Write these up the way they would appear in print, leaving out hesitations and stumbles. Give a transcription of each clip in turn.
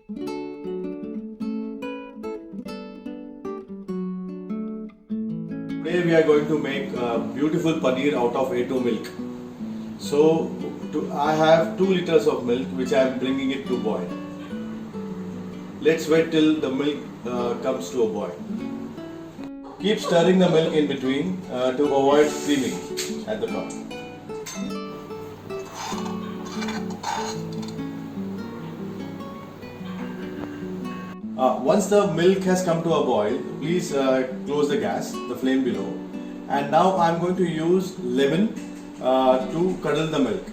Today we are going to make beautiful paneer out of A2 milk. So I have 2 liters of milk which I am bringing it to boil. Let's wait till the milk comes to a boil. Keep stirring the milk in between to avoid creaming at the top. Once the milk has come to a boil, please close the gas, the flame below. And now I am going to use lemon to curdle the milk.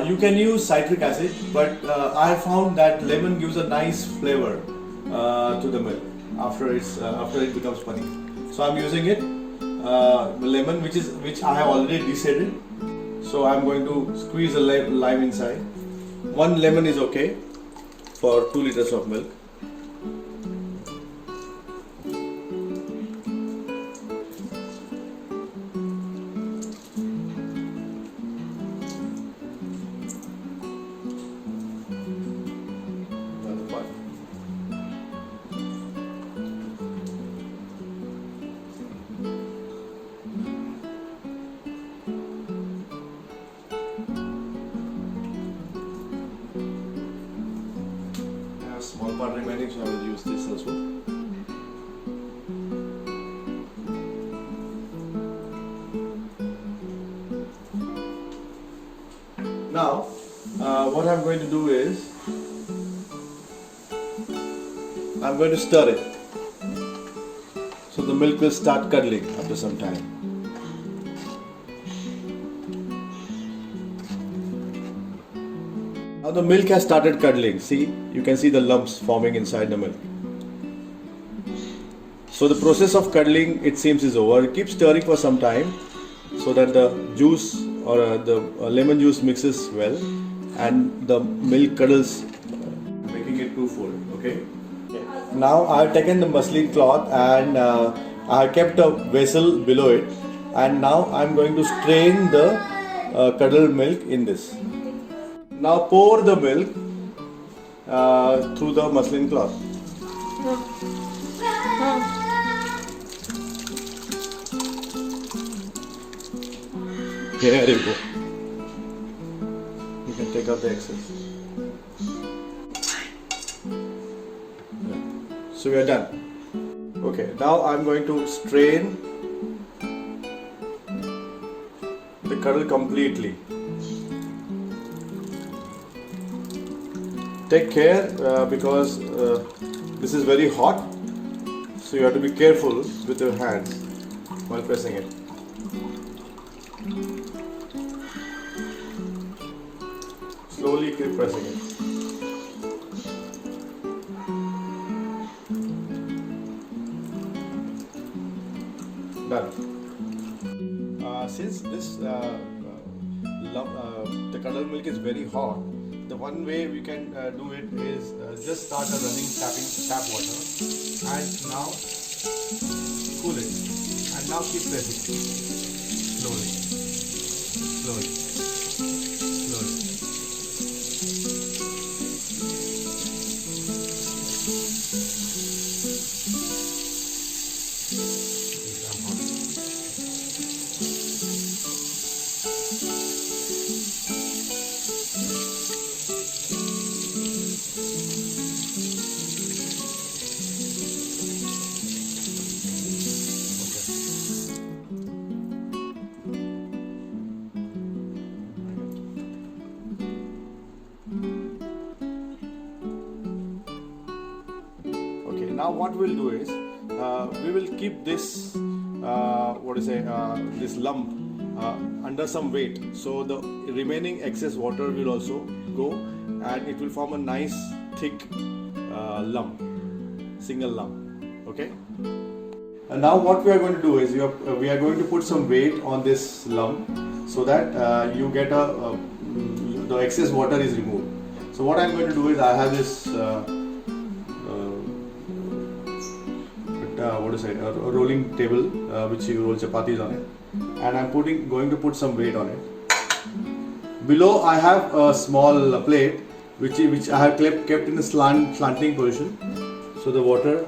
You can use citric acid, but I found that lemon gives a nice flavor to the milk after it becomes paneer. So I am using it, lemon which I have already decided. So I am going to squeeze a lime inside. 1 lemon is okay for 2 liters of milk. Small part remaining, so I will use this also. Now, what I'm going to do is, I'm going to stir it. So the milk will start curdling after some time. Now the milk has started curdling. See, you can see the lumps forming inside the milk. So the process of curdling, it seems, is over. Keep stirring for some time so that the juice or the lemon juice mixes well and the milk curdles, making it too full. Okay. Now I have taken the muslin cloth and I have kept a vessel below it, and now I am going to strain the curdled milk in this. Now pour the milk through the muslin cloth. Here you go. You can take out the excess. So we are done. Okay, now I am going to strain the curdle completely. Take care because this is very hot, so you have to be careful with your hands while pressing it. Slowly keep pressing it. Done. Since this the curdled milk is very hot, the one way we can do it is just start a running tap water and now cool it, and now keep pressing slowly, slowly, slowly. Now what we'll do is we will keep this this lump under some weight, so the remaining excess water will also go and it will form a nice thick lump, single lump. Okay. And now what we are going to do is we are going to put some weight on this lump so that you get the excess water is removed. So what I am going to do is I have this a rolling table which you roll chapatis on it, and I'm going to put some weight on it. Below I have a small plate which I have kept in a slanting position, so the water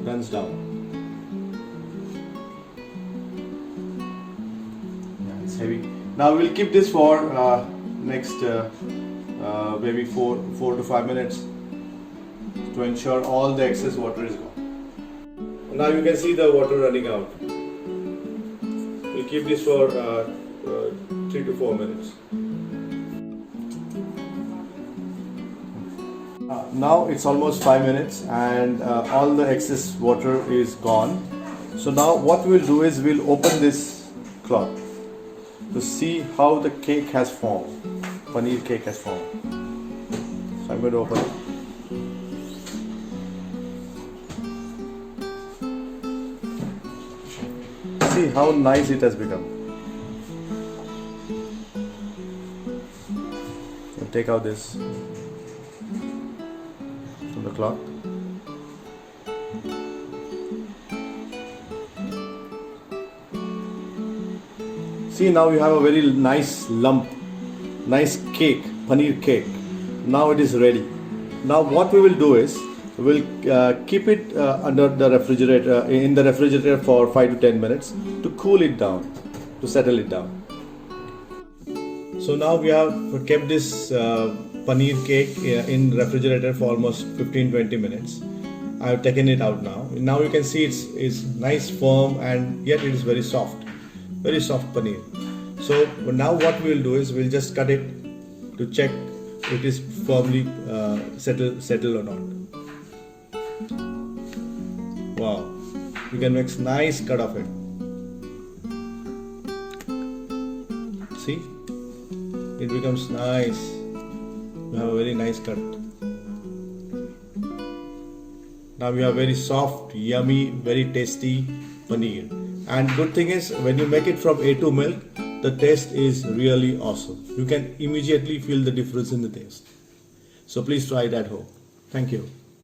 runs down. Yeah, it's heavy. Now we'll keep this for next maybe 4 to 5 minutes to ensure all the excess water is gone. Now you can see the water running out. We'll keep this for 3 to 4 minutes. Now it's almost 5 minutes and all the excess water is gone. So now what we'll do is we'll open this cloth to see how the cake has formed, paneer cake has formed. So I'm going to open it. See how nice it has become. I'll take out this from the cloth. See, now you have a very nice lump, nice cake, paneer cake. Now it is ready. Now what we will do is we'll keep it under the refrigerator, in the refrigerator for 5 to 10 minutes to cool it down, to settle it down. So now we have kept this paneer cake in refrigerator for almost 15-20 minutes. I have taken it out now. Now you can see it's nice, firm, and yet it is very soft paneer. So now what we will do is we'll just cut it to check it is firmly settled or not. Wow, you can make nice cut of it. See, it becomes nice. You have a very nice cut. Now we have very soft, yummy, very tasty paneer. And good thing is, when you make it from A2 milk, the taste is really awesome. You can immediately feel the difference in the taste. So please try it at home. Thank you.